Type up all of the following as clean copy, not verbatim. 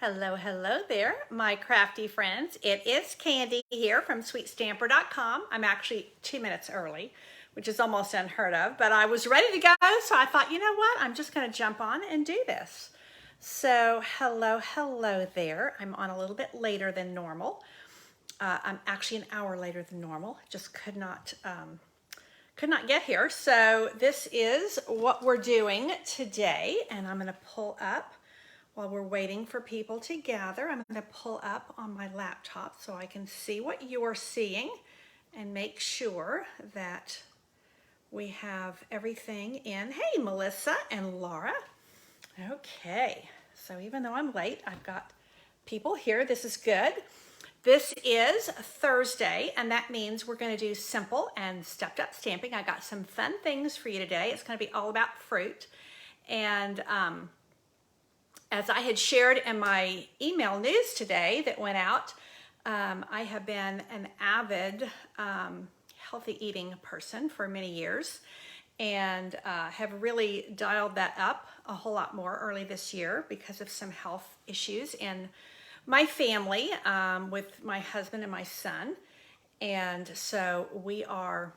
Hello, hello there, my crafty friends. It is Candy here from SweetStamper.com. I'm actually 2 minutes early, which is almost unheard of, but I was ready to go, so I thought, you know what? I'm just going to jump on and do this. So, hello, hello there. I'm on a little bit later than normal. I'm actually an hour later than normal. Just could not get here. So this is what we're doing today, and I'm going to pull up. While we're waiting for people to gather, I'm going to pull up on my laptop so I can see what you're seeing and make sure that we have everything in. Hey, Melissa and Laura. Okay, so even though I'm late, I've got people here. This is good. This is Thursday, and that means we're going to do simple and stepped up stamping. I got some fun things for you today. It's going to be all about fruit. And as I had shared in my email news today that went out, I have been an avid healthy eating person for many years and have really dialed that up a whole lot more early this year because of some health issues in my family with my husband and my son. And so we are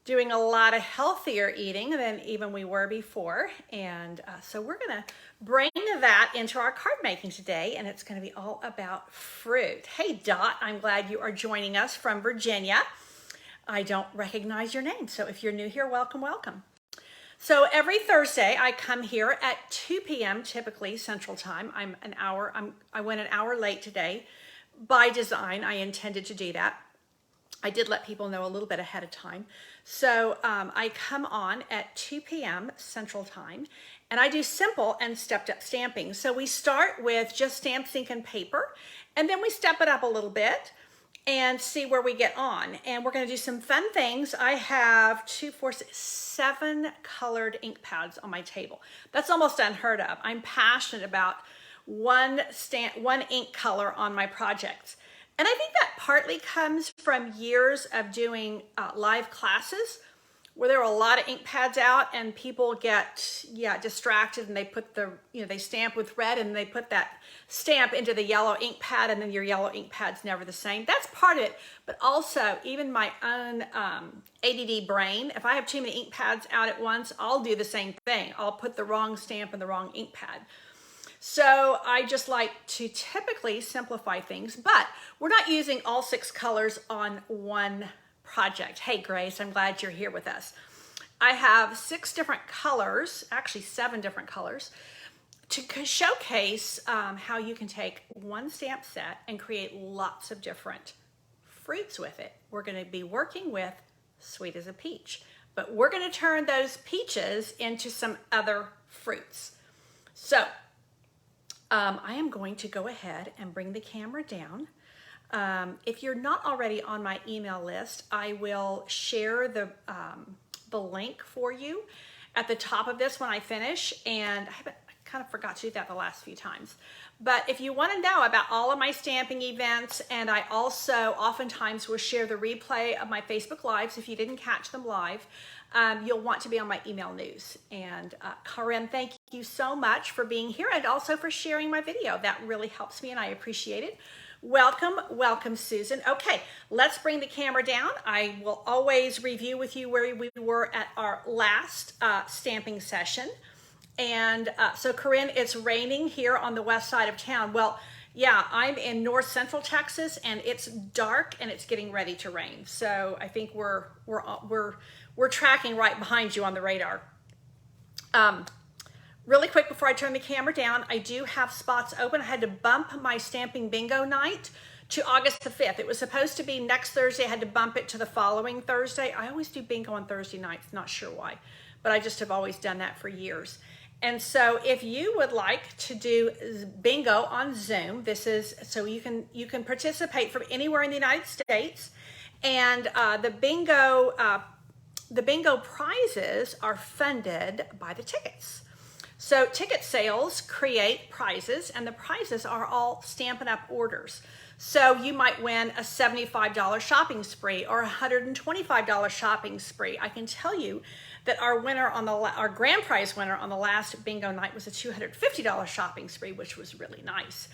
doing a lot of healthier eating than even we were before. And so we're gonna bring that into our card making today, and it's gonna be all about fruit. Hey Dot, I'm glad you are joining us from Virginia. I don't recognize your name, so if you're new here, welcome, welcome. So every Thursday I come here at 2 p.m. typically Central Time. I went an hour late today. By design, I intended to do that. I did let people know a little bit ahead of time. So I come on at 2 p.m. Central Time, and I do simple and stepped up stamping. So we start with just stamped ink and paper, and then we step it up a little bit and see where we get on. And we're gonna do some fun things. I have 7 colored ink pads on my table. That's almost unheard of. I'm passionate about one ink color on my projects. And I think that partly comes from years of doing live classes where there were a lot of ink pads out and people get distracted, and they put they stamp with red and they put that stamp into the yellow ink pad, and then your yellow ink pad's never the same. That's part of it, but also even my own ADD brain, if I have too many ink pads out at once, I'll do the same thing. I'll put the wrong stamp in the wrong ink pad. So I just like to typically simplify things, but we're not using all 6 colors on one project. Hey Grace, I'm glad you're here with us. I have 6 different colors, actually 7 different colors, to showcase how you can take one stamp set and create lots of different fruits with it. We're going to be working with Sweet as a Peach, but we're going to turn those peaches into some other fruits. So I am going to go ahead and bring the camera down. If you're not already on my email list, I will share the link for you at the top of this when I finish. And I kind of forgot to do that the last few times. But if you want to know about all of my stamping events, and I also oftentimes will share the replay of my Facebook Lives if you didn't catch them live, you'll want to be on my email news. And Corinne, thank you so much for being here and also for sharing my video. That really helps me and I appreciate it. Welcome, welcome Susan. Okay, let's bring the camera down. I will always review with you where we were at our last stamping session. And so Corinne, it's raining here on the west side of town. Well, yeah, I'm in north central Texas and it's dark and it's getting ready to rain. So I think we're tracking right behind you on the radar. Really quick before I turn the camera down, I do have spots open. I had to bump my stamping bingo night to August the 5th. It was supposed to be next Thursday. I had to bump it to the following Thursday. I always do bingo on Thursday nights, not sure why, but I just have always done that for years. And so if you would like to do bingo on Zoom, this is so you can participate from anywhere in the United States, and the bingo prizes are funded by the tickets. So ticket sales create prizes, and the prizes are all Stampin' Up! Orders. So you might win a $75 shopping spree or a $125 shopping spree. I can tell you that our winner on our grand prize winner on the last bingo night was a $250 shopping spree, which was really nice.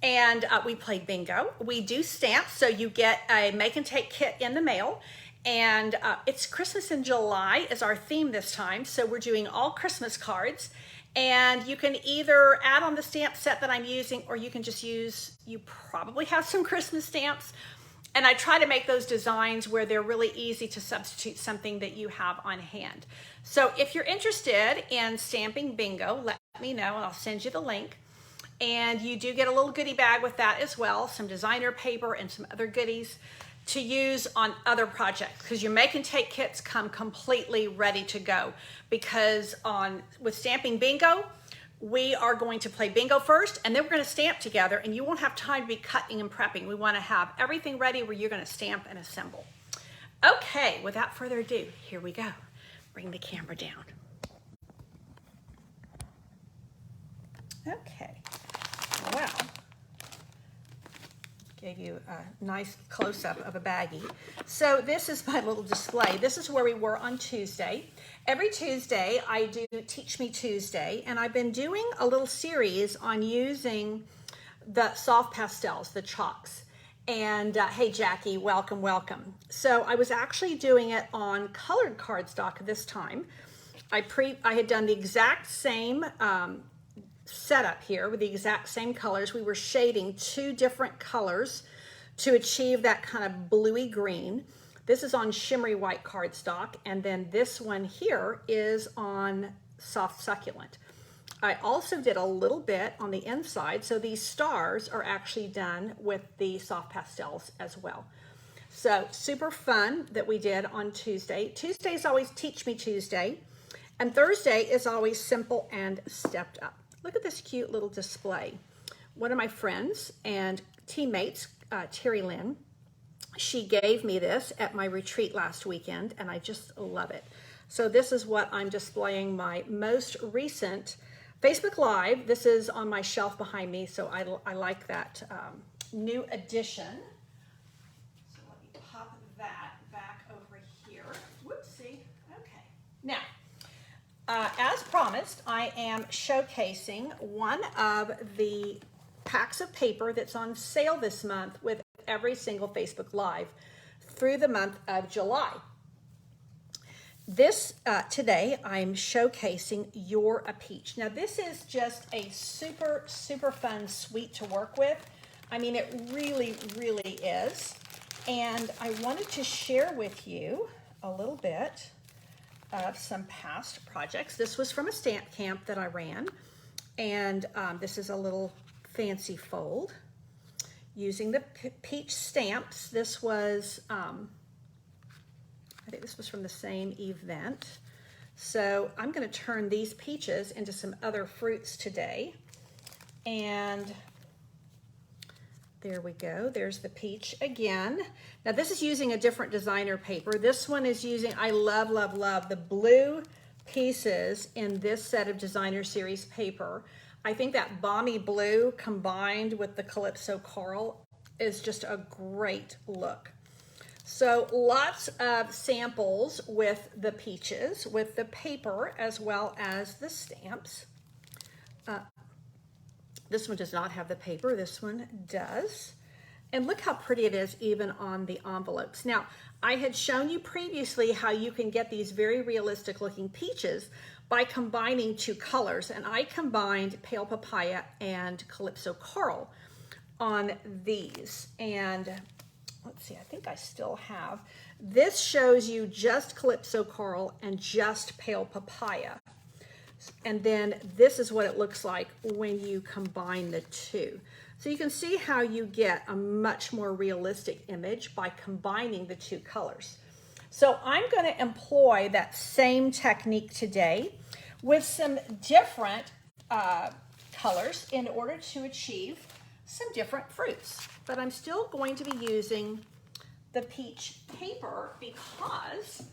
And we played bingo. We do stamps, so you get a make and take kit in the mail. And it's Christmas in July is our theme this time. So we're doing all Christmas cards. And you can either add on the stamp set that I'm using, or you can just use, you probably have some Christmas stamps. And I try to make those designs where they're really easy to substitute something that you have on hand. So if you're interested in stamping bingo, let me know and I'll send you the link. And you do get a little goodie bag with that as well, some designer paper and some other goodies to use on other projects, because your make and take kits come completely ready to go. Because with stamping bingo, we are going to play bingo first, and then we're going to stamp together, and you won't have time to be cutting and prepping. We want to have everything ready where you're going to stamp and assemble. Okay, without further ado, here we go. Bring the camera down. Okay. Well, gave you a nice close-up of a baggie. So this is my little display. This is where we were on Tuesday. Every Tuesday I do Teach Me Tuesday, and I've been doing a little series on using the soft pastels, the chalks. And hey Jackie, welcome, welcome. So I was actually doing it on colored cardstock this time. I had done the exact same setup here with the exact same colors. We were shading 2 different colors to achieve that kind of bluey green. This is on shimmery white cardstock, and then this one here is on soft succulent. I also did a little bit on the inside, so these stars are actually done with the soft pastels as well. So super fun that we did on Tuesday. Tuesday is always Teach Me Tuesday, and Thursday is always Simple and Stepped Up. Look at this cute little display. One of my friends and teammates, Terry Lynn, she gave me this at my retreat last weekend, and I just love it. So this is what I'm displaying my most recent Facebook Live. This is on my shelf behind me, so I like that new addition. So let me pop that back over here. Whoopsie. Okay. Now, as promised, I am showcasing one of the packs of paper that's on sale this month with every single Facebook Live through the month of July. This today I'm showcasing You're a Peach. Now this is just a super, super fun suite to work with. I mean, it really, really is. And I wanted to share with you a little bit of some past projects. This was from a stamp camp that I ran, and this is a little fancy fold using the peach stamps. This was, I think this was from the same event. So I'm going to turn these peaches into some other fruits today, and there we go. There's the peach again. Now this is using a different designer paper. This one is using, I love, love, love the blue pieces in this set of designer series paper. I think that balmy blue combined with the Calypso Coral is just a great look. So lots of samples with the peaches, with the paper, as well as the stamps. This one does not have the paper, this one does. And look how pretty it is even on the envelopes. Now, I had shown you previously how you can get these very realistic looking peaches by combining 2 colors. And I combined Pale Papaya and Calypso Coral on these. And let's see, I think I still have. This shows you just Calypso Coral and just Pale Papaya. And then this is what it looks like when you combine the 2. So you can see how you get a much more realistic image by combining the 2 colors. So I'm going to employ that same technique today with some different colors in order to achieve some different fruits. But I'm still going to be using the peach paper because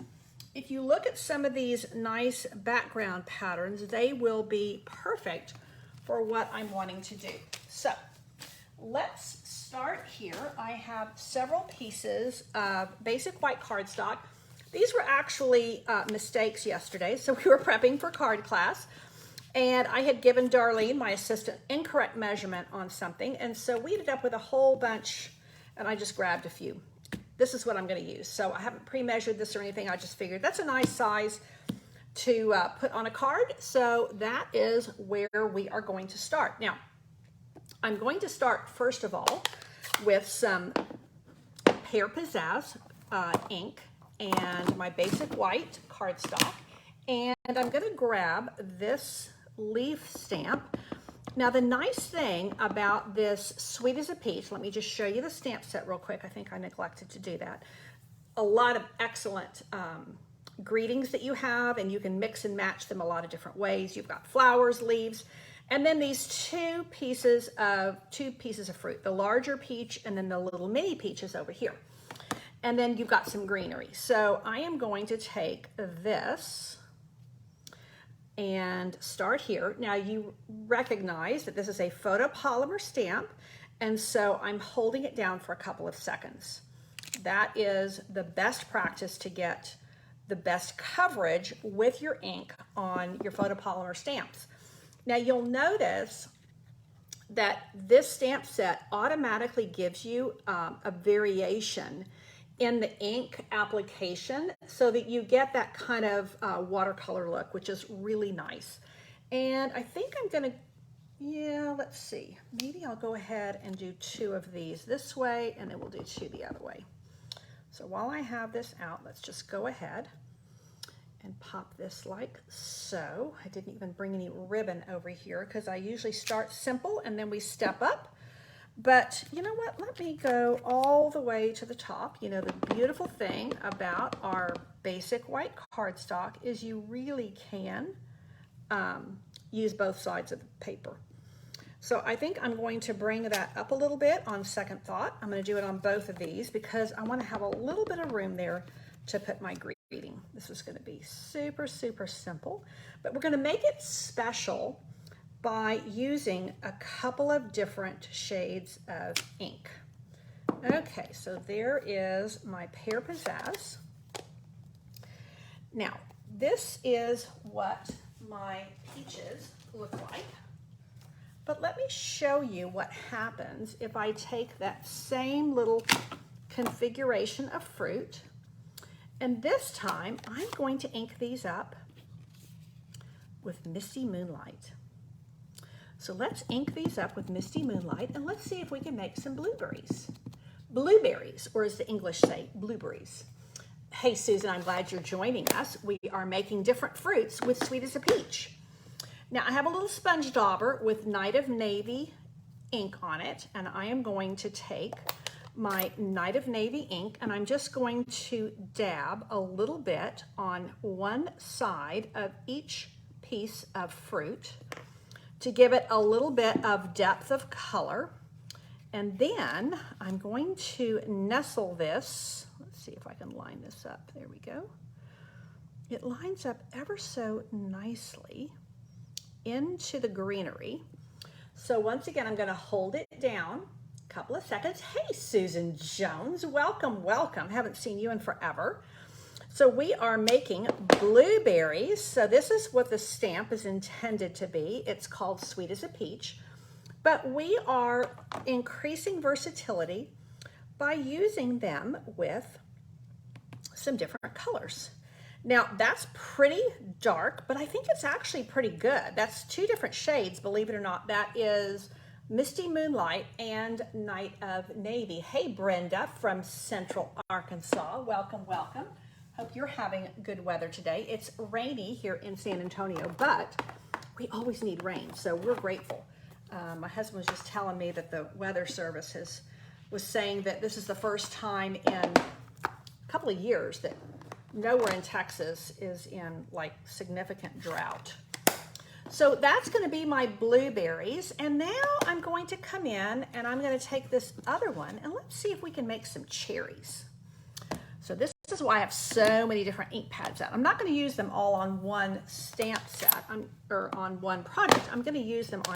if you look at some of these nice background patterns, they will be perfect for what I'm wanting to do. So let's start here. I have several pieces of basic white cardstock. These were actually mistakes yesterday. So we were prepping for card class, and I had given Darlene, my assistant, incorrect measurement on something. And so we ended up with a whole bunch, and I just grabbed a few. This is what I'm going to use. So I haven't pre-measured this or anything. I just figured that's a nice size to put on a card. So that is where we are going to start. Now, I'm going to start first of all with some Pear Pizzazz ink and my basic white cardstock. And I'm going to grab this leaf stamp. Now, the nice thing about this Sweet as a Peach, let me just show you the stamp set real quick. I think I neglected to do that. A lot of excellent greetings that you have, and you can mix and match them a lot of different ways. You've got flowers, leaves, and then these two pieces of fruit, the larger peach and then the little mini peaches over here. And then you've got some greenery. So I am going to take this and start here. Now you recognize that this is a photopolymer stamp, and so I'm holding it down for a couple of seconds. That is the best practice to get the best coverage with your ink on your photopolymer stamps. Now you'll notice that this stamp set automatically gives you a variation in the ink application so that you get that kind of watercolor look, which is really nice. And I think I'm gonna, let's see, maybe I'll go ahead and do two of these this way, and then we'll do two the other way. So while I have this out, let's just go ahead and pop this like so. I didn't even bring any ribbon over here because I usually start simple and then we step up. But you know what, let me go all the way to the top. You know, the beautiful thing about our basic white cardstock is you really can use both sides of the paper. So I think I'm going to bring that up a little bit on second thought. I'm going to do it on both of these because I want to have a little bit of room there to put my greeting. This is going to be super, super simple, but we're going to make it special by using a couple of different shades of ink. Okay, so there is my Pear Pizzazz. Now, this is what my peaches look like. But let me show you what happens if I take that same little configuration of fruit, and this time I'm going to ink these up with Misty Moonlight. So let's ink these up with Misty Moonlight, and let's see if we can make some blueberries. Blueberries, or as the English say, blueberries. Hey Susan, I'm glad you're joining us. We are making different fruits with Sweet as a Peach. Now I have a little sponge dauber with Night of Navy ink on it, and I am going to take my Night of Navy ink and I'm just going to dab a little bit on one side of each piece of fruit to give it a little bit of depth of color. And then I'm going to nestle this. Let's see if I can line this up. There we go. It lines up ever so nicely into the greenery. So once again, I'm going to hold it down a couple of seconds. Hey, Susan Jones, welcome, welcome. Haven't seen you in forever. So we are making blueberries. So this is what the stamp is intended to be. It's called Sweet as a Peach, but we are increasing versatility by using them with some different colors. Now that's pretty dark, but I think it's actually pretty good. That's two different shades, believe it or not. That is Misty Moonlight and Night of Navy. Hey, Brenda from Central Arkansas. Welcome, welcome. Hope you're having good weather today. It's rainy here in San Antonio, but we always need rain, so we're grateful. My husband was just telling me that the weather service was saying that this is the first time in a couple of years that nowhere in Texas is in like significant drought. So that's going to be my blueberries, and now I'm going to come in and I'm going to take this other one and let's see if we can make some cherries. So this is why I have so many different ink pads out. I'm not going to use them all on one stamp set or on one project. I'm going to use them on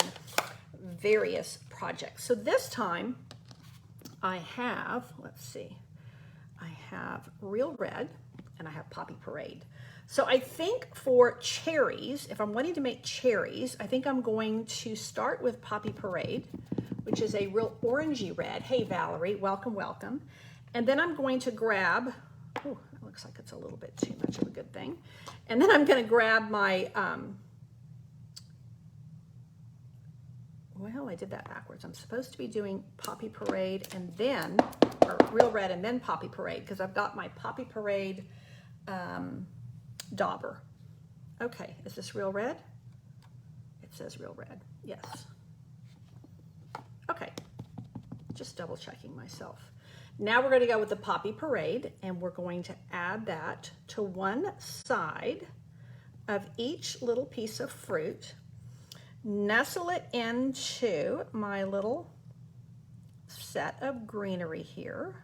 various projects. So this time I have, let's see, I have Real Red, and I have Poppy Parade. So I think for cherries, if I'm wanting to make cherries, I think I'm going to start with Poppy Parade, which is a real orangey red. Hey, Valerie, welcome, welcome. And then I'm going to grab, oh, that looks like it's a little bit too much of a good thing. And then I'm going to grab my, well, I did that backwards. I'm supposed to be doing Poppy Parade and then, or Real Red and then Poppy Parade, because I've got my Poppy Parade dauber. Okay, is this Real Red? It says Real Red, yes. Okay, just double checking myself. Now we're going to go with the Poppy Parade, and we're going to add that to one side of each little piece of fruit. Nestle it into my little set of greenery here.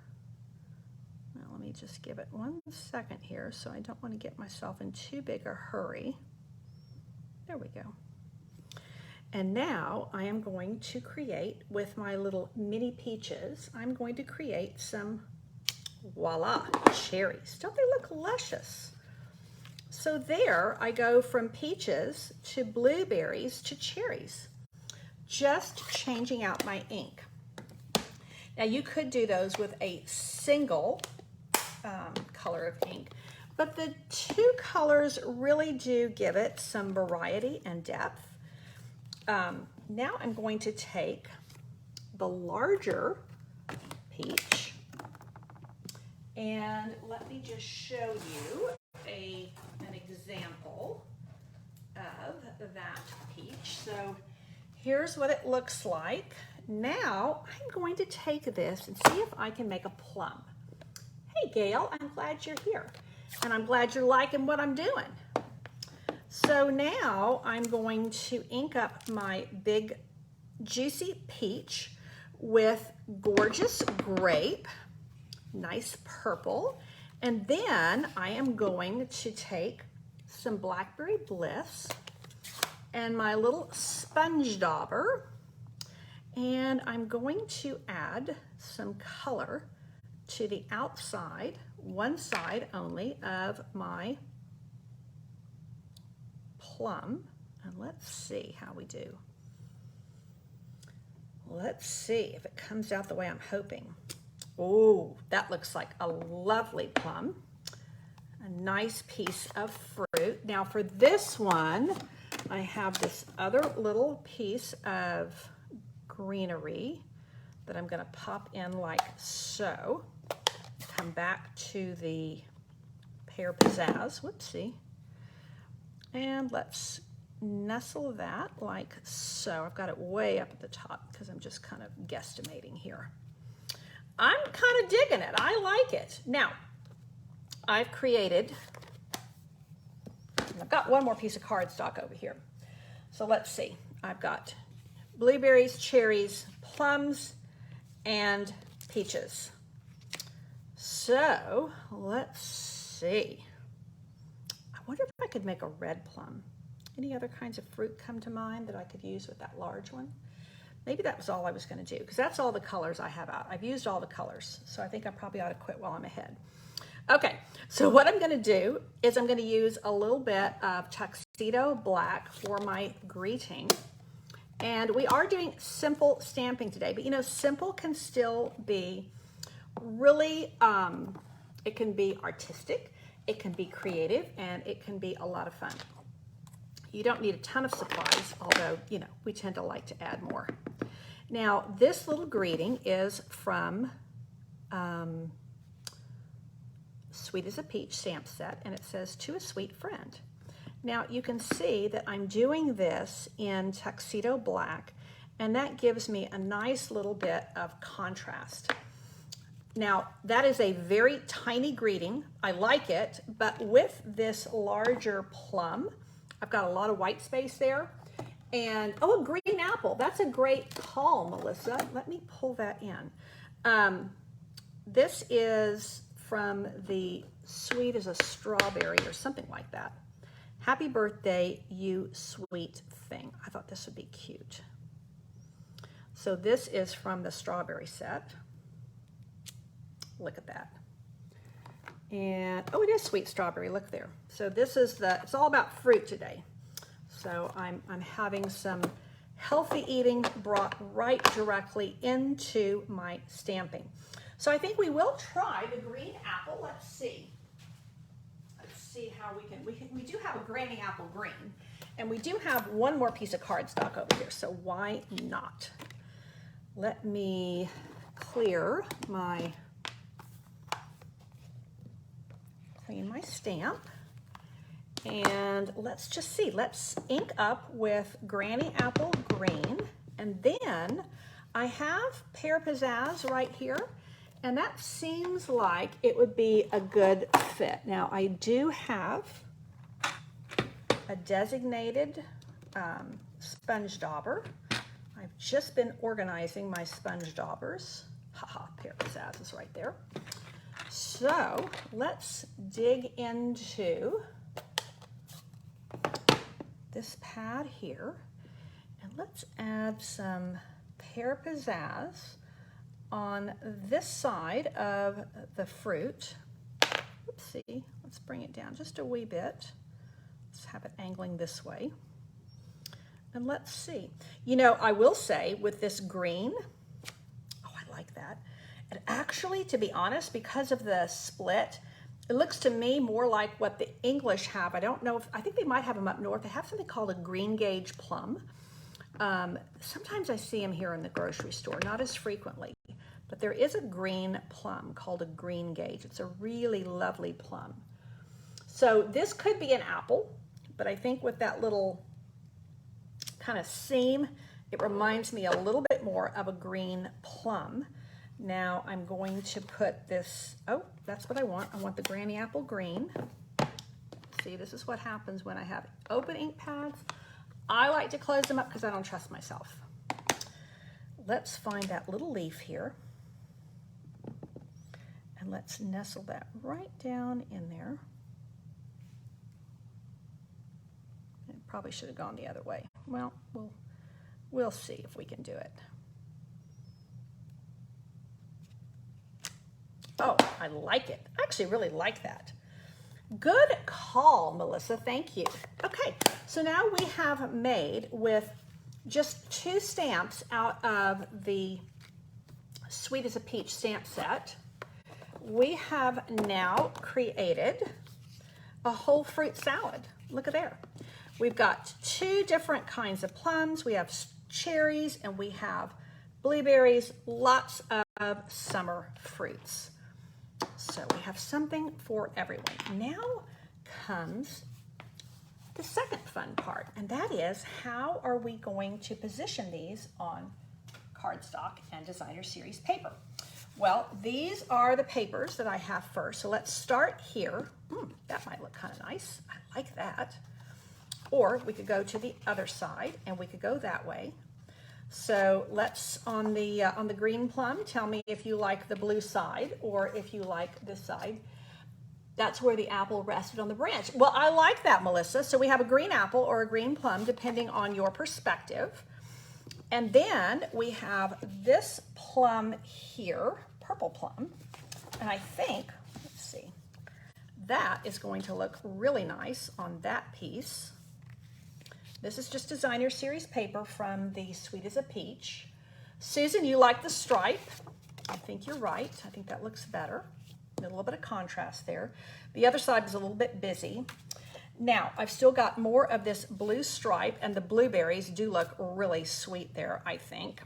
Now let me just give it 1 second here, so I don't want to get myself in too big a hurry. There we go. And now I am going to create with my little mini peaches, I'm going to create some, voila, cherries. Don't they look luscious? So there I go from peaches to blueberries to cherries, just changing out my ink. Now you could do those with a single color of ink, but the two colors really do give it some variety and depth. Now I'm going to take the larger peach, and let me just show you an example of that peach. So here's what it looks like. Now I'm going to take this and see if I can make a plum. Hey Gail, I'm glad you're here, and I'm glad you're liking what I'm doing. So now I'm going to ink up my big juicy peach with gorgeous grape, nice purple, and then I am going to take some Blackberry Bliss and my little sponge dauber, and I'm going to add some color to the outside, one side only, of my plum. And let's see how we do. Let's see if it comes out the way I'm hoping. Oh, that looks like a lovely plum. A nice piece of fruit. Now for this one, I have this other little piece of greenery that I'm going to pop in like so. Come back to the Pear Pizzazz. Whoopsie. And let's nestle that like so. I've got it way up at the top because I'm just kind of guesstimating here. I'm kind of digging it. I like it. Now, I've got one more piece of cardstock over here. So let's see. I've got blueberries, cherries, plums, and peaches. So let's see. I wonder if I could make a red plum. Any other kinds of fruit come to mind that I could use with that large one? Maybe that was all I was going to do, because that's all the colors I have out. I've used all the colors, so I think I probably ought to quit while I'm ahead. Okay, so what I'm going to do is I'm going to use a little bit of Tuxedo Black for my greeting. And we are doing simple stamping today, but you know, simple can still be really, it can be artistic, it can be creative, and it can be a lot of fun. You don't need a ton of supplies, although, you know, we tend to like to add more. Now, this little greeting is from Sweet as a Peach stamp set, and it says, "To a sweet friend." Now, you can see that I'm doing this in Tuxedo Black, and that gives me a nice little bit of contrast. Now, that is a very tiny greeting. I like it, but with this larger plum, I've got a lot of white space there. And, oh, a green apple. That's a great call, Melissa. Let me pull that in. This is from the Sweet as a Strawberry or something like that. Happy birthday, you sweet thing. I thought this would be cute. So this is from the strawberry set. Look at that. And, oh, it is sweet strawberry, look there. So this is it's all about fruit today. So I'm having some healthy eating brought right directly into my stamping. So I think we will try the green apple. Let's see. Let's see how we do have a Granny Apple green, and we do have one more piece of cardstock over here, so why not? Let me clean my stamp, and let's just see. Let's ink up with Granny Apple green, and then I have Pear Pizzazz right here, and that seems like it would be a good fit. Now I do have a designated sponge dauber. I've just been organizing my sponge daubers. Haha, Pear Pizzazz is right there. So let's dig into this pad here, and let's add some Pear Pizzazz on this side of the fruit. Oopsie, let's bring it down just a wee bit. Let's have it angling this way. And let's see. You know, I will say with this green, oh, I like that. And actually, to be honest, because of the split, it looks to me more like what the English have. I don't know I think they might have them up north. They have something called a green gauge plum. Sometimes I see them here in the grocery store, not as frequently, but there is a green plum called a green gauge. It's a really lovely plum. So this could be an apple, but I think with that little kind of seam, it reminds me a little bit more of a green plum. Now I'm going to put this, oh, that's what I want. I want the Granny Apple green. See, this is what happens when I have open ink pads. I like to close them up because I don't trust myself. Let's find that little leaf here. And let's nestle that right down in there. It probably should have gone the other way. Well, we'll see if we can do it. Oh, I like it. I actually really like that. Good call, Melissa. Thank you. Okay, so now we have made with just 2 stamps out of the Sweet as a Peach stamp set. We have now created a whole fruit salad. Look at there. We've got 2 different kinds of plums. We have cherries and we have blueberries, lots of summer fruits. So we have something for everyone. Now comes the second fun part, and that is how are we going to position these on cardstock and designer series paper? Well, these are the papers that I have first. So let's start here. That might look kind of nice. I like that. Or we could go to the other side and we could go that way. So let's, on the green plum, tell me if you like the blue side or if you like this side. That's where the apple rested on the branch. Well, I like that, Melissa. So we have a green apple or a green plum, depending on your perspective. And then we have this plum here, purple plum. And I think, let's see, that is going to look really nice on that piece. This is just designer series paper from the Sweet as a Peach. Susan, you like the stripe. I think you're right. I think that looks better. A little bit of contrast there. The other side is a little bit busy. Now, I've still got more of this blue stripe, and the blueberries do look really sweet there, I think.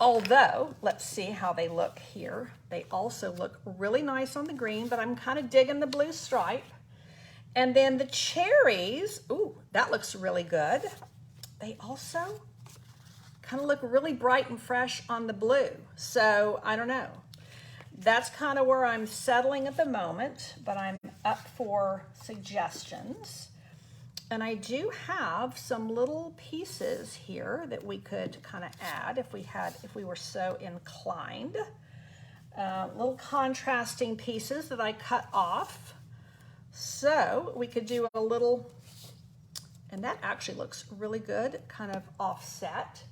Although, let's see how they look here. They also look really nice on the green, but I'm kind of digging the blue stripe. And then the cherries, ooh, that looks really good. They also kind of look really bright and fresh on the blue. So I don't know. That's kind of where I'm settling at the moment, but I'm up for suggestions. And I do have some little pieces here that we could kind of add if we were so inclined. Little contrasting pieces that I cut off. So we could do a little, and that actually looks really good, kind of offset.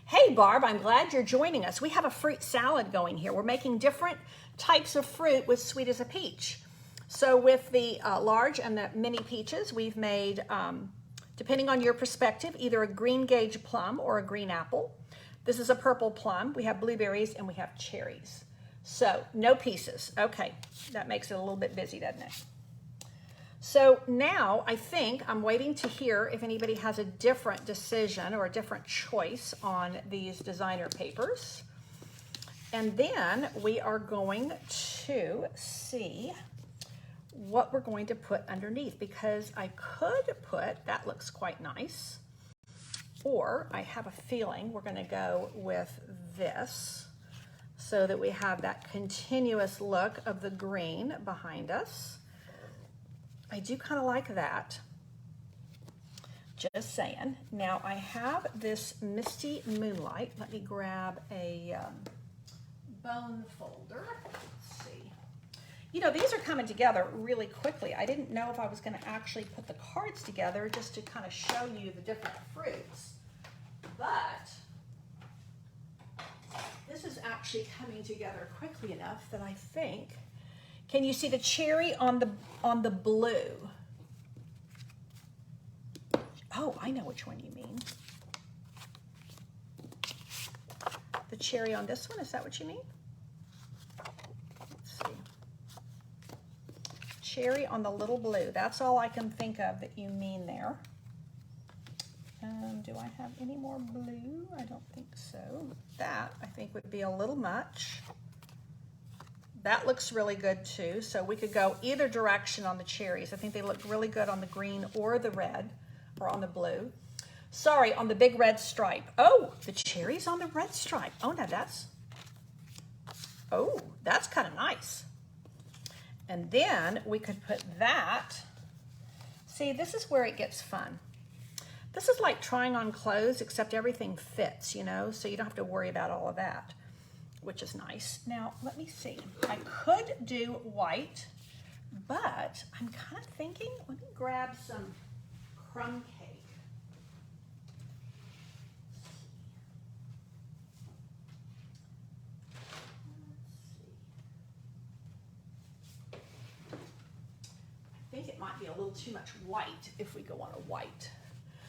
Hey Barb, I'm glad you're joining us. We have a fruit salad going here. We're making different types of fruit with Sweet as a Peach. So with the large and the mini peaches, we've made, depending on your perspective, either a green gauge plum or a green apple. This is a purple plum. We have blueberries and we have cherries. So no pieces. Okay, that makes it a little bit busy, doesn't it? So now I think I'm waiting to hear if anybody has a different decision or a different choice on these designer papers. And then we are going to see what we're going to put underneath, because I could put, that looks quite nice, or I have a feeling we're going to go with this so that we have that continuous look of the green behind us. I do kind of like that. Just saying. Now I have this Misty Moonlight. Let me grab a bone folder. Let's see. You know, these are coming together really quickly. I didn't know if I was going to actually put the cards together just to kind of show you the different fruits. But this is actually coming together quickly enough that I think, can you see the cherry on the blue? Oh, I know which one you mean. The cherry on this one, is that what you mean? Let's see. Cherry on the little blue. That's all I can think of that you mean there. Do I have any more blue? I don't think so. That, I think, would be a little much. That looks really good too. So we could go either direction on the cherries. I think they look really good on the green or the red or on the blue. Sorry, on the big red stripe. Oh, the cherries on the red stripe. Oh, now that's kind of nice. And then we could put that. See, this is where it gets fun. This is like trying on clothes, except everything fits, you know, so you don't have to worry about all of that, which is nice. Now, let me see. I could do white, but I'm kind of thinking, let me grab some crumb cake. I think it might be a little too much white if we go on a white.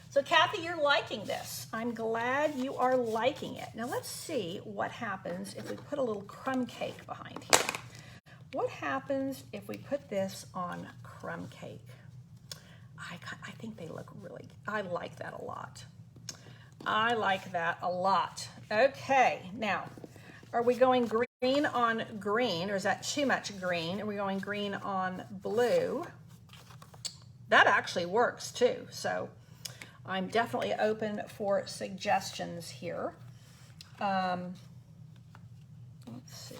So Kathy, you're liking this. I'm glad you are liking it. Now let's see what happens if we put a little crumb cake behind here. What happens if we put this on crumb cake? I think they look really, I like that a lot. I like that a lot. Okay, now, are we going green on green, or is that too much green? Are we going green on blue? That actually works too, so I'm definitely open for suggestions here. Let's see.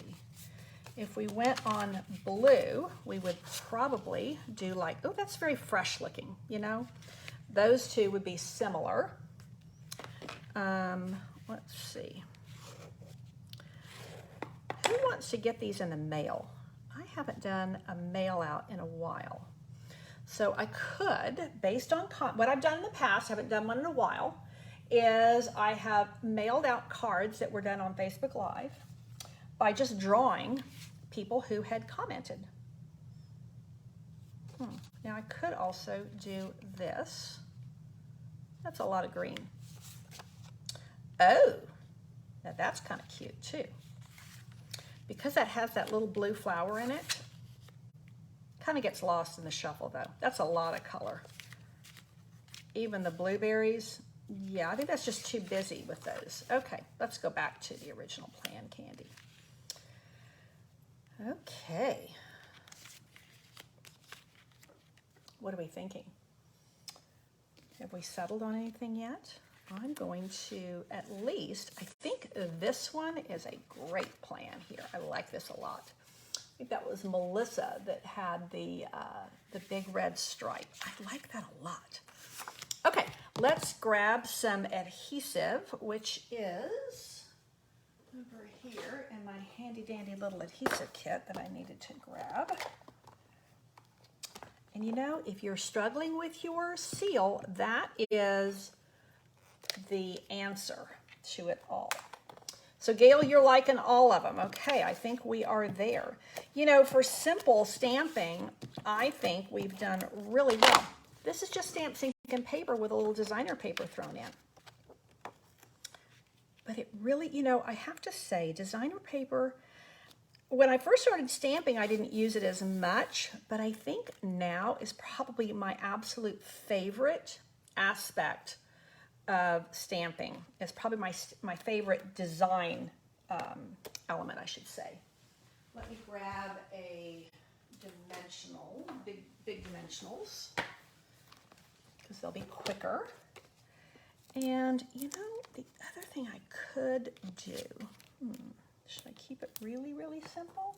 If we went on blue, we would probably do like, oh, that's very fresh looking, you know? Those two would be similar. Let's see. Who wants to get these in the mail? I haven't done a mail out in a while. So I could, based on what I've done in the past, haven't done one in a while, is I have mailed out cards that were done on Facebook Live by just drawing people who had commented. Now I could also do this. That's a lot of green. Oh, now that's kind of cute too. Because that has that little blue flower in it, kind of gets lost in the shuffle though. That's a lot of color. Even the blueberries, yeah, I think that's just too busy with those. Okay, let's go back to the original plan, Candy. Okay. What are we thinking? Have we settled on anything yet? I'm going to at least, I think this one is a great plan here. I like this a lot. I think that was Melissa that had the big red stripe. I like that a lot. Okay, let's grab some adhesive, which is over here in my handy dandy little adhesive kit that I needed to grab. And you know, if you're struggling with your seal, that is the answer. to it all. So Gail, you're liking all of them. Okay, I think we are there. You know, for simple stamping, I think we've done really well. This is just stamped ink and paper with a little designer paper thrown in. But it really, you know, I have to say, designer paper, when I first started stamping, I didn't use it as much, but I think now is probably my absolute favorite aspect of stamping. It's probably my favorite design element, I should say. Let me grab a dimensional, big dimensionals, because they'll be quicker. And you know, the other thing I could do, should I keep it really, really simple?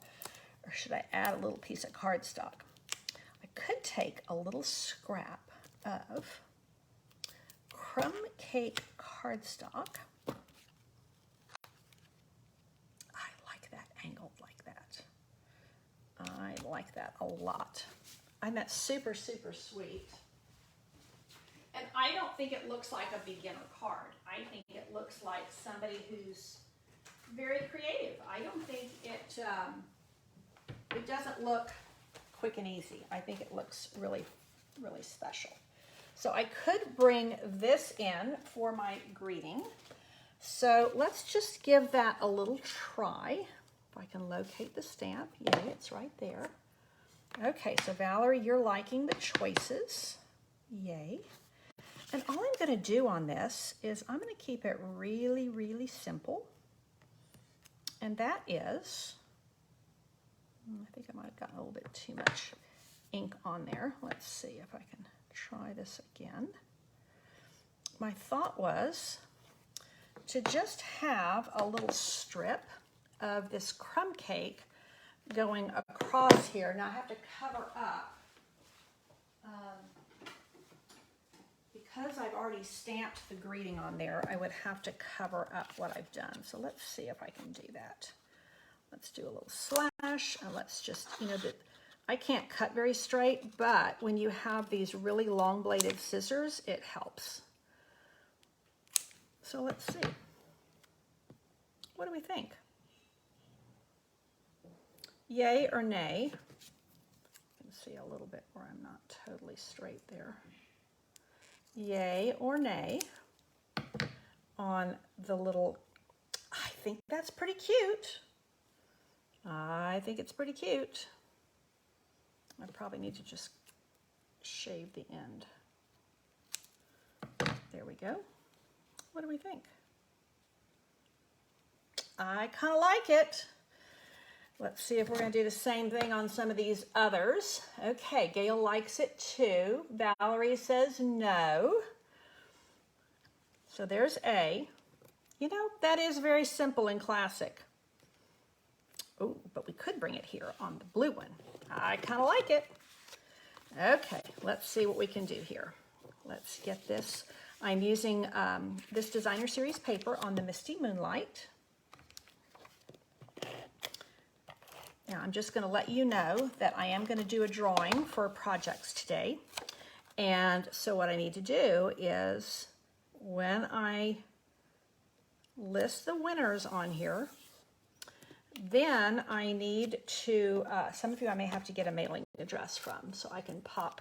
Or should I add a little piece of cardstock? I could take a little scrap of crumb cake cardstock. I like that angled like that. I like that a lot. And that's super, super sweet. And I don't think it looks like a beginner card. I think it looks like somebody who's very creative. I don't think it doesn't look quick and easy. I think it looks really, really special. So I could bring this in for my greeting. So let's just give that a little try. If I can locate the stamp. Yay, it's right there. Okay, so Valerie, you're liking the choices. Yay. And all I'm going to do on this is I'm going to keep it really, really simple. And that is, I think I might have gotten a little bit too much ink on there. Let's see if I can try this again. My thought was to just have a little strip of this crumb cake going across here. Now I have to cover up. Because I've already stamped the greeting on there, I would have to cover up what I've done. So let's see if I can do that. Let's do a little slash, and let's just, you know, I can't cut very straight, but when you have these really long bladed scissors, it helps. So let's see. What do we think? Yay or nay? You can see a little bit where I'm not totally straight there. Yay or nay on the little, I think that's pretty cute. I think it's pretty cute. I probably need to just shave the end. There we go. What do we think? I kind of like it. Let's see if we're going to do the same thing on some of these others. Okay, Gail likes it too. Valerie says no. So there's A. You know, that is very simple and classic. Oh, but we could bring it here on the blue one. I kind of like it. Okay, let's see what we can do here. Let's get this. I'm using this Designer Series paper on the Misty Moonlight. Now, I'm just going to let you know that I am going to do a drawing for projects today. And so what I need to do is, when I list the winners on here, then I need to, some of you I may have to get a mailing address from so I can pop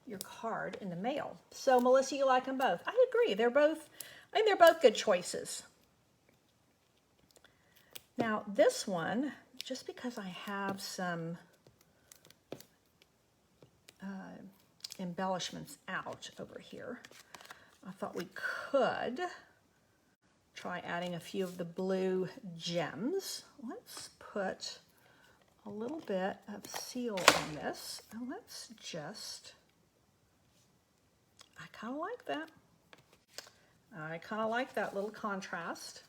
your card in the mail. So Melissa, you like them both? I agree. I think they're both good choices. Now this one, just because I have some embellishments out over here, I thought we could try adding a few of the blue gems. Let's put a little bit of seal on this, and let's just, I kind of like that. I kind of like that little contrast.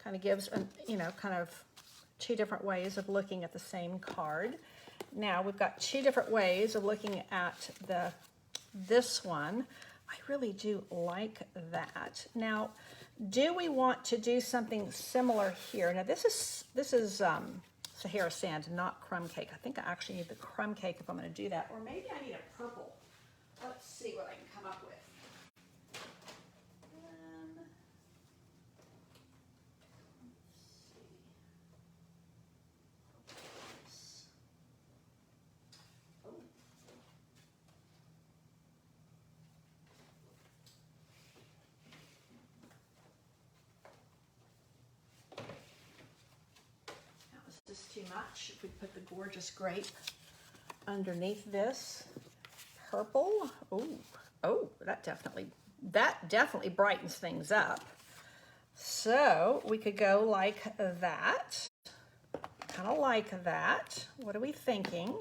Kind of gives, you know, kind of two different ways of looking at the same card. Now we've got two different ways of looking at this one. I really do like that. Now, do we want to do something similar here? Now this is Sahara Sand, not crumb cake. I think I actually need the crumb cake if I'm going to do that, or maybe I need a purple. Let's see what I can come up with. much if we put the gorgeous grape underneath this purple. Oh, that definitely brightens things up. So we could go like that, kind of like that. What are we thinking?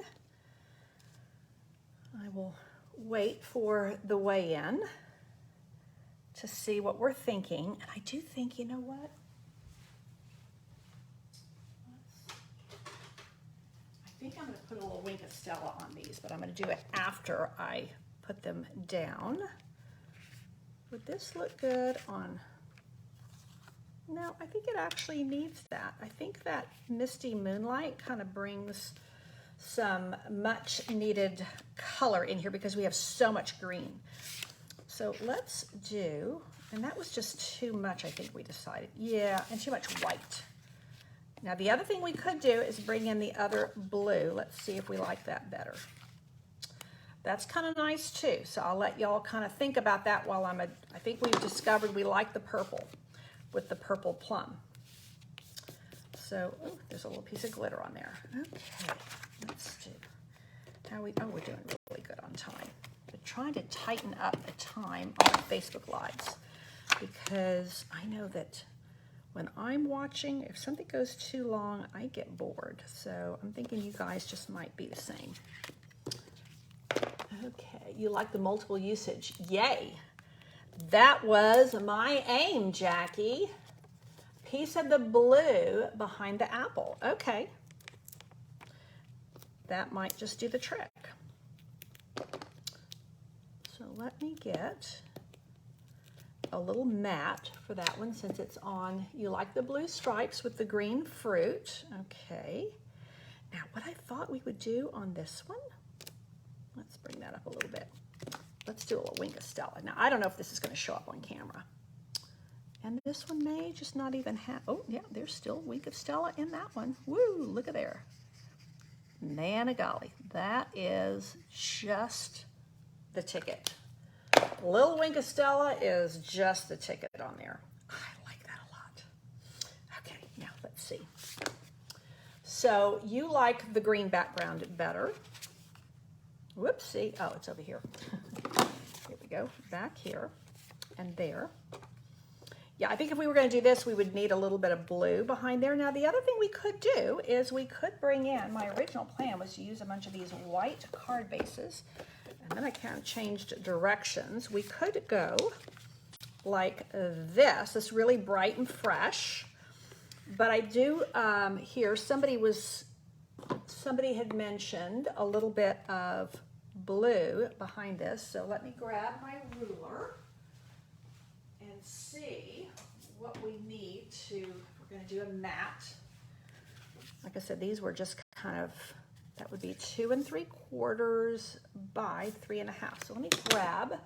I will wait for the weigh-in to see what we're thinking. And I do think, you know what? I think I'm going to put a little Wink of Stella on these, but I'm going to do it after I put them down. Would this look good on? No, I think it actually needs that. I think that Misty Moonlight kind of brings some much needed color in here because we have so much green. So let's do, and that was just too much, I think we decided. Yeah, and too much white. Now the other thing we could do is bring in the other blue. Let's see if we like that better. That's kind of nice too. So I'll let y'all kind of think about that while I think we've discovered we like the purple with the purple plum. So, oh, there's a little piece of glitter on there. Okay, let's do, we're doing really good on time. We're trying to tighten up the time on Facebook Lives because I know that when I'm watching, if something goes too long, I get bored. So I'm thinking you guys just might be the same. Okay, you like the multiple usage. Yay. That was my aim, Jackie. Piece of the blue behind the apple. Okay. That might just do the trick. So let me get a little mat for that one since it's on. You like the blue stripes with the green fruit. Okay. Now what I thought we would do on this one, let's bring that up a little bit. Let's do a little Wink of Stella. Now, I don't know if this is going to show up on camera. And this one may just not even have, oh, yeah, there's still Wink of Stella in that one. Woo, look at there. Man, golly, that is just the ticket. Little Wink of Stella is just the ticket on there. I like that a lot. Okay, now let's see. So you like the green background better. Whoopsie, oh, it's over here. Here we go, back here and there. Yeah, I think if we were going to do this, we would need a little bit of blue behind there. Now, the other thing we could do is we could bring in, my original plan was to use a bunch of these white card bases, and then I kind of changed directions. We could go like this really bright and fresh, but I do hear somebody had mentioned a little bit of blue behind this. So let me grab my ruler and see what we need to, we're going to do a mat. Like I said, these were just kind of, that would be 2 3/4 by 3 1/2. So let me grab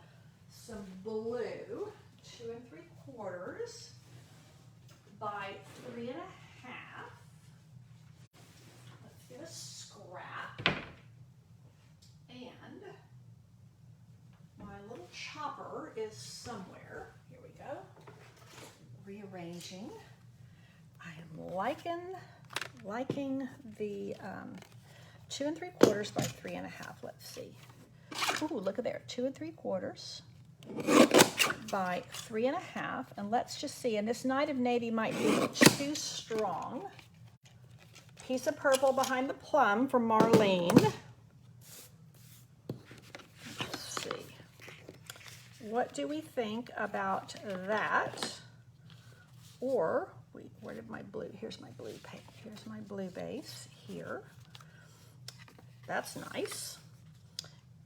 some blue, 2 3/4 by 3 1/2. Let's get a scrap. And my little chopper is somewhere. Here we go. Rearranging. I am liking the 2 3/4 by 3 1/2. Let's see. Ooh, look at there. 2 3/4 by 3 1/2. And let's just see. And this Night of Navy might be too strong. Piece of purple behind the plum from Marlene. Let's see. What do we think about that? Or, where did my blue, here's my blue paint. Here's my blue base here. That's nice.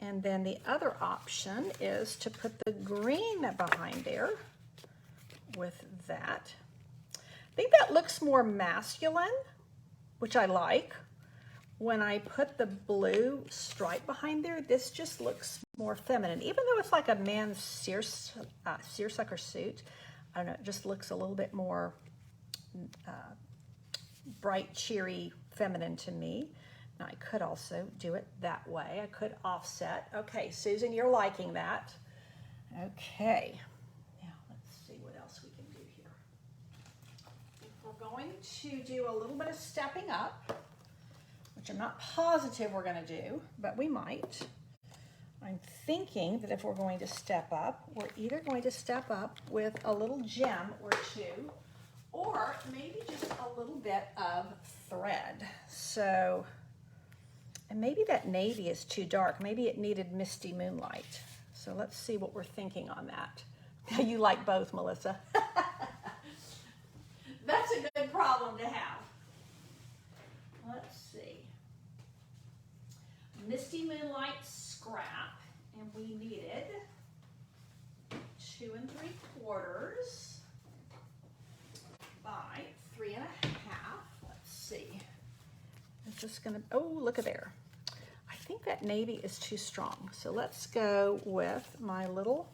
And then the other option is to put the green behind there with that. I think that looks more masculine, which I like. When I put the blue stripe behind there, this just looks more feminine. Even though it's like a man's seersucker suit, I don't know, it just looks a little bit more bright, cheery, feminine to me. Now I could also do it that way. I could offset. Okay, Susan, you're liking that. Okay, now let's see what else we can do here. If we're going to do a little bit of stepping up, which I'm not positive we're going to do, but we might. I'm thinking that if we're going to step up, we're either going to step up with a little gem or two, or maybe just a little bit of thread. So, and maybe that navy is too dark. Maybe it needed misty moonlight. So let's see what we're thinking on that. You like both, Melissa. That's a good problem to have. Let's see. Misty moonlight scrap, and we needed 2 3/4 by 3 1/2. Let's see. I'm just gonna, oh, look at there. I think that navy is too strong. So let's go with my little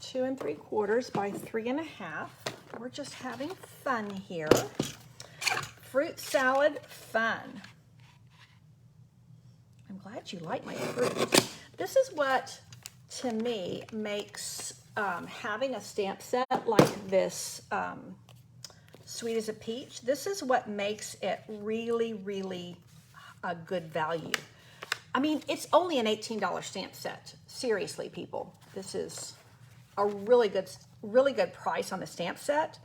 2 3/4 by 3 1/2. We're just having fun here. Fruit salad fun. I'm glad you like my fruit. This is what, to me, makes having a stamp set like this, Sweet as a Peach, this is what makes it really, really a good value. I mean, it's only an $18 stamp set. Seriously, people, this is a really good price on the stamp set.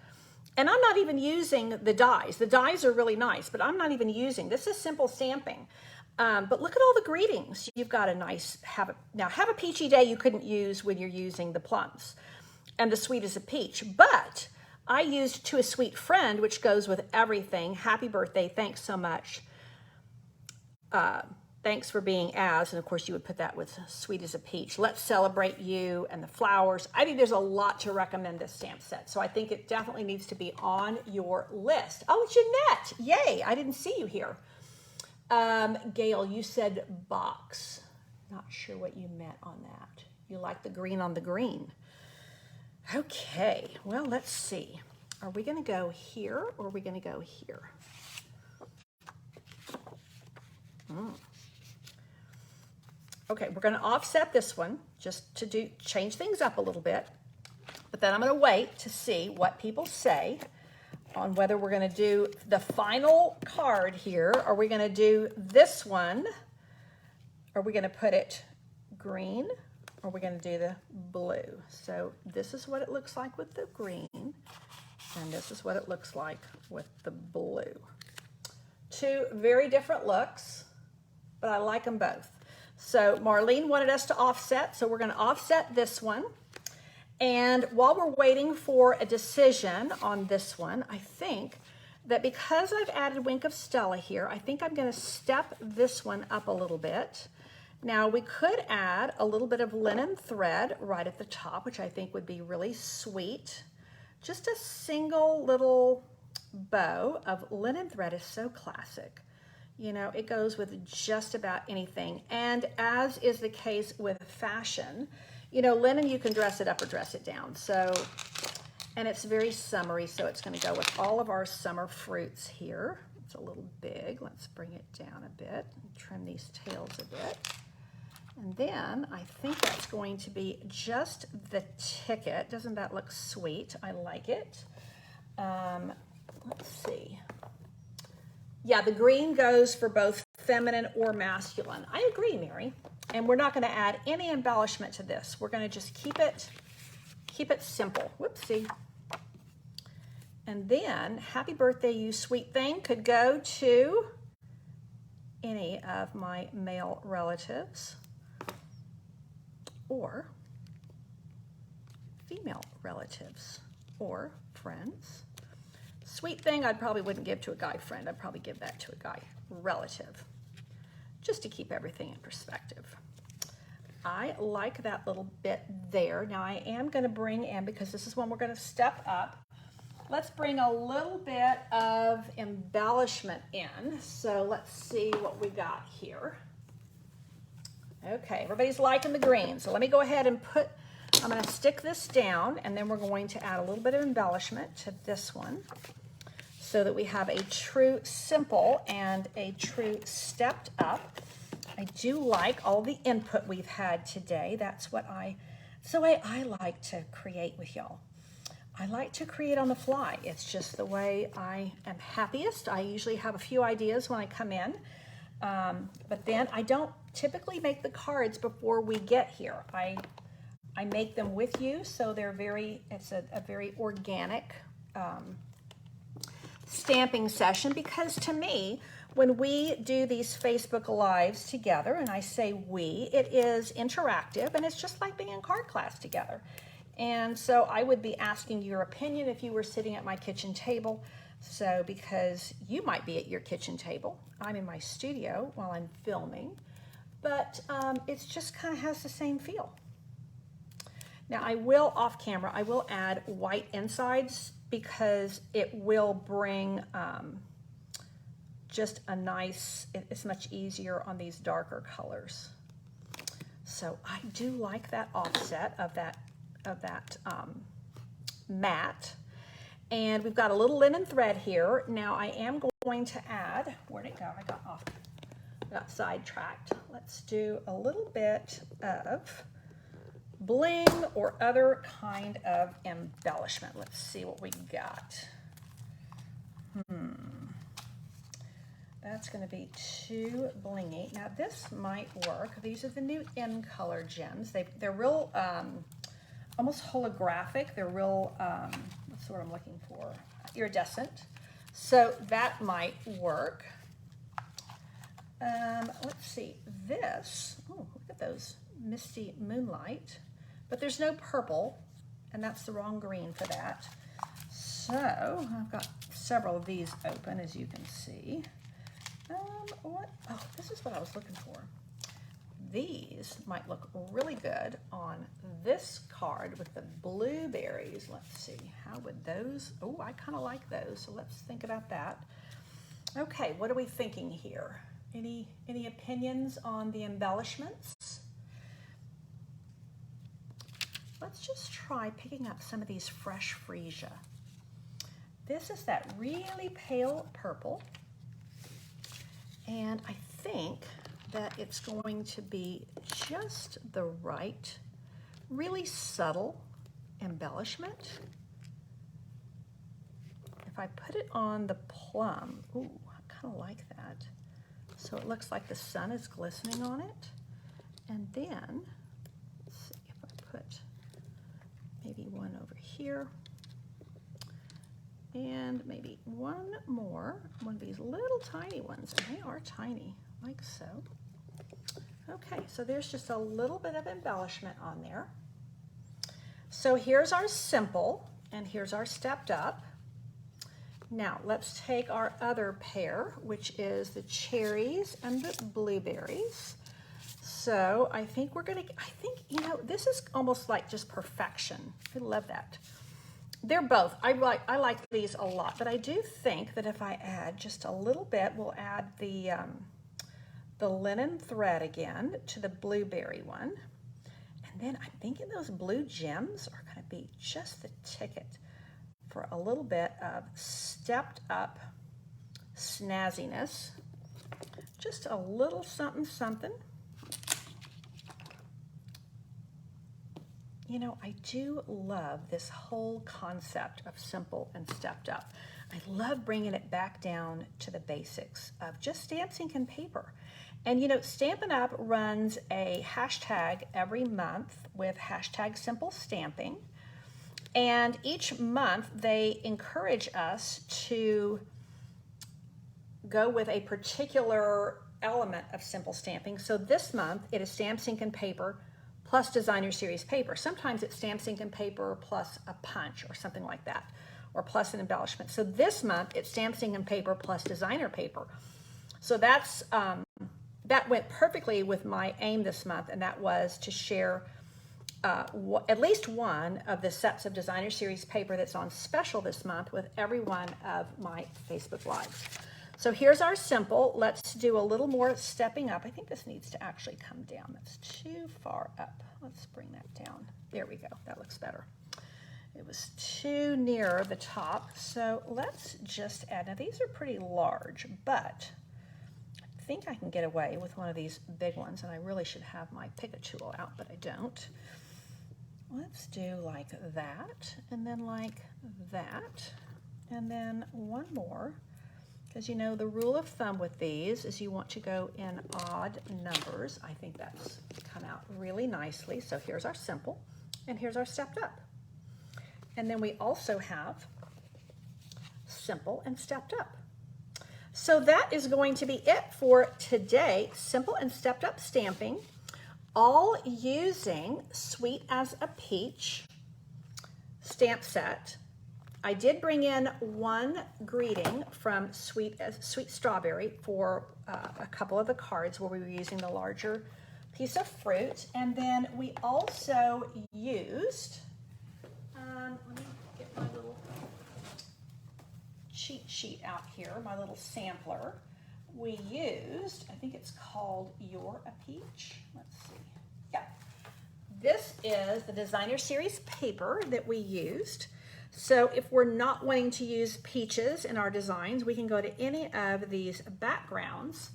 And I'm not even using the dies. The dies are really nice, but I'm not even using, this is simple stamping. But look at all the greetings. You've got a nice, have a peachy day you couldn't use when you're using the plums and the Sweet as a Peach. But I used To a Sweet Friend, which goes with everything. Happy birthday, thanks so much. Thanks for being as, and of course you would put that with Sweet as a Peach. Let's Celebrate You and the flowers. I think there's a lot to recommend this stamp set. So I think it definitely needs to be on your list. Oh, Jeanette, yay, I didn't see you here. Gail, you said box. Not sure what you meant on that. You like the green on the green. Okay, well, let's see. Are we gonna go here or are we gonna go here? Okay, we're gonna offset this one just to change things up a little bit, but then I'm gonna wait to see what people say on whether we're gonna do the final card here. Are we gonna do this one? Are we gonna put it green? Or are we gonna do the blue? So this is what it looks like with the green, and this is what it looks like with the blue. Two very different looks, but I like them both. So Marlene wanted us to offset, so we're gonna offset this one. And while we're waiting for a decision on this one, I think that because I've added Wink of Stella here, I think I'm gonna step this one up a little bit. Now we could add a little bit of linen thread right at the top, which I think would be really sweet. Just a single little bow of linen thread is so classic. You know, it goes with just about anything. And as is the case with fashion, you know, linen, you can dress it up or dress it down. So, and it's very summery, so it's gonna go with all of our summer fruits here. It's a little big. Let's bring it down a bit and trim these tails a bit. And then I think that's going to be just the ticket. Doesn't that look sweet? I like it. Let's see. Yeah, the green goes for both feminine or masculine. I agree, Mary. And we're not going to add any embellishment to this. We're going to just keep it simple. Whoopsie. And then Happy Birthday, You Sweet Thing could go to any of my male relatives or female relatives or friends. Sweet Thing I probably wouldn't give to a guy friend. I'd probably give that to a guy relative, just to keep everything in perspective. I like that little bit there. Now I am going to bring in, because this is when we're going to step up, let's bring a little bit of embellishment in. So let's see what we got here. Okay, everybody's liking the green. So let me go ahead and I'm going to stick this down, and then we're going to add a little bit of embellishment to this one so that we have a true simple and a true stepped up. I do like all the input we've had today. That's the way I like to create with y'all. I like to create on the fly. It's just the way I am happiest. I usually have a few ideas when I come in, But then I don't typically make the cards before we get here. I make them with you, so it's a very organic stamping session, because to me, when we do these Facebook Lives together, and I say we, it is interactive, and it's just like being in card class together. And so I would be asking your opinion if you were sitting at my kitchen table. So because you might be at your kitchen table, I'm in my studio while I'm filming, but it's just kind of has the same feel. Now I will, off camera, I will add white insides because it will bring just a nice, it's much easier on these darker colors. So I do like that offset of that matte. And we've got a little linen thread here. Now I am going to add, where'd it go? I got sidetracked. Let's do a little bit of bling or other kind of embellishment. Let's see what we got. That's going to be too blingy. Now this might work. These are the new In Color gems. They're real, almost holographic. They're real, what's the word I'm looking for? Iridescent. So that might work. Let's see, this, oh, look at those misty moonlight, but there's no purple, and that's the wrong green for that. So I've got several of these open, as you can see. Oh, this is what I was looking for. These might look really good on this card with the blueberries. Let's see, how would those, oh, I kind of like those, so let's think about that. Okay, what are we thinking here? Any opinions on the embellishments? Let's just try picking up some of these fresh freesia. This is that really pale purple, and I think that it's going to be just the right, really subtle embellishment. If I put it on the plum, ooh, I kind of like that. So it looks like the sun is glistening on it. And then, let's see if I put maybe one over here. And maybe one more, one of these little tiny ones. And they are tiny, like so. Okay, so there's just a little bit of embellishment on there. So here's our simple, and here's our stepped up. Now let's take our other pair, which is the cherries and the blueberries. So I think you know, this is almost like just perfection. I love that. They're both, I like these a lot, but I do think that if I add just a little bit, we'll add the linen thread again to the blueberry one. And then I'm thinking those blue gems are gonna be just the ticket for a little bit of stepped up snazziness. Just a little something, something. You know, I do love this whole concept of simple and stepped up. I love bringing it back down to the basics of just stamps, ink, and paper. And you know, Stampin' Up! Runs a hashtag every month with hashtag simple stamping. And each month they encourage us to go with a particular element of simple stamping. So this month it is stamps, ink, and paper plus designer series paper. Sometimes it's stamps, ink, and paper plus a punch or something like that, or plus an embellishment. So this month it's stamps, ink, and paper plus designer paper. So that's that went perfectly with my aim this month, and that was to share at least one of the sets of designer series paper that's on special this month with every one of my Facebook Lives. So here's our simple. Let's do a little more stepping up. I think this needs to actually come down. That's too far up. Let's bring that down. There we go. That looks better. It was too near the top. So let's just add, now these are pretty large, but I think I can get away with one of these big ones, and I really should have my Pick-a tool out, but I don't. Let's do like that, and then like that, and then one more, Because you know, the rule of thumb with these is you want to go in odd numbers. I think that's come out really nicely. So here's our simple, and here's our stepped up. And then we also have simple and stepped up. So that is going to be it for today. Simple and stepped up stamping, all using Sweet as a Peach stamp set. I did bring in one greeting from Sweet Strawberry for a couple of the cards where we were using the larger piece of fruit. And then we also used, let me get my little cheat sheet out here, my little sampler. We used, I think it's called You're a Peach. Let's see. Yeah. This is the Designer Series paper that we used. So if we're not wanting to use peaches in our designs, we can go to any of these backgrounds,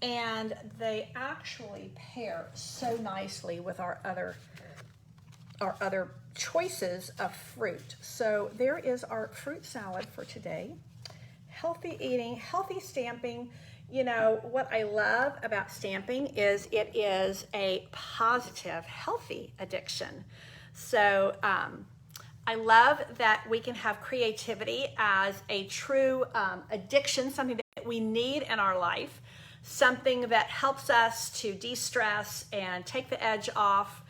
and they actually pair so nicely with our other choices of fruit. So there is our fruit salad for today. Healthy eating, healthy stamping. You know, what I love about stamping is it is a positive, healthy addiction. So I love that we can have creativity as a true addiction, something that we need in our life, something that helps us to de-stress and take the edge off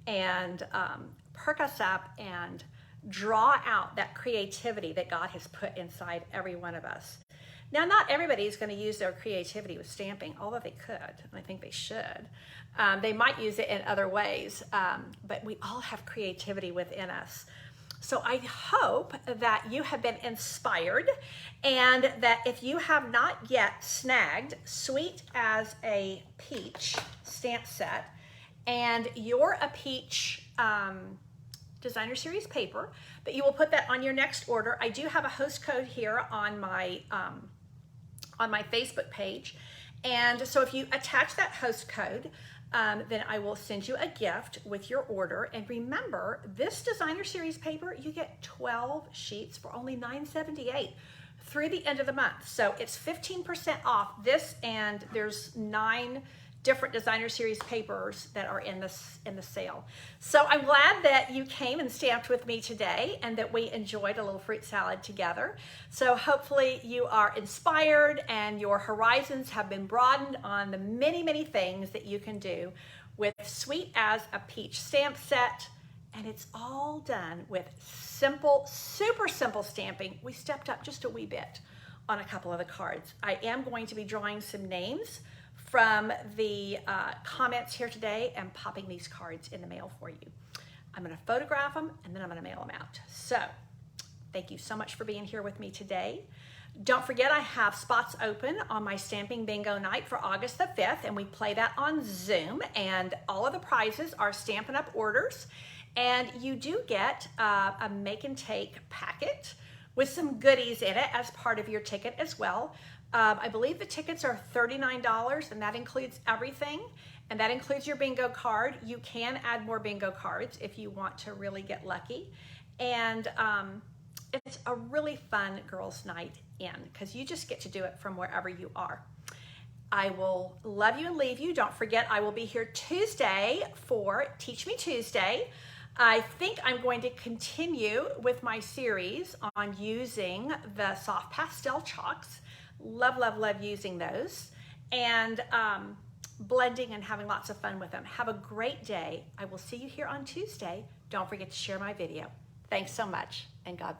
and perk us up and draw out that creativity that God has put inside every one of us. Now, not everybody is going to use their creativity with stamping, although they could, and I think they should. They might use it in other ways, but we all have creativity within us. So I hope that you have been inspired, and that if you have not yet snagged Sweet as a Peach stamp set and You're a Peach Designer Series paper, that you will put that on your next order. I do have a host code here on my Facebook page, and so if you attach that host code, then I will send you a gift with your order. And remember, this Designer Series paper, you get 12 sheets for only $9.78 through the end of the month. So it's 15% off this, and there's 9 different Designer Series papers that are in the sale. So I'm glad that you came and stamped with me today, and that we enjoyed a little fruit salad together. So hopefully you are inspired and your horizons have been broadened on the many, many things that you can do with Sweet as a Peach stamp set. And it's all done with simple, super simple stamping. We stepped up just a wee bit on a couple of the cards. I am going to be drawing some names from the comments here today and popping these cards in the mail for you. I'm going to photograph them, and then I'm going to mail them out. So thank you so much for being here with me today. Don't forget, I have spots open on my Stamping Bingo night for August the 5th, and we play that on Zoom, and all of the prizes are Stampin' Up! Orders, and you do get a make and take packet with some goodies in it as part of your ticket as well. I believe the tickets are $39, and that includes everything, and that includes your bingo card. You can add more bingo cards if you want to really get lucky, and it's a really fun girls' night in, because you just get to do it from wherever you are. I will love you and leave you. Don't forget, I will be here Tuesday for Teach Me Tuesday. I think I'm going to continue with my series on using the soft pastel chalks. Love, love, love using those, and blending and having lots of fun with them. Have a great day. I will see you here on Tuesday. Don't forget to share my video. Thanks so much, and God bless.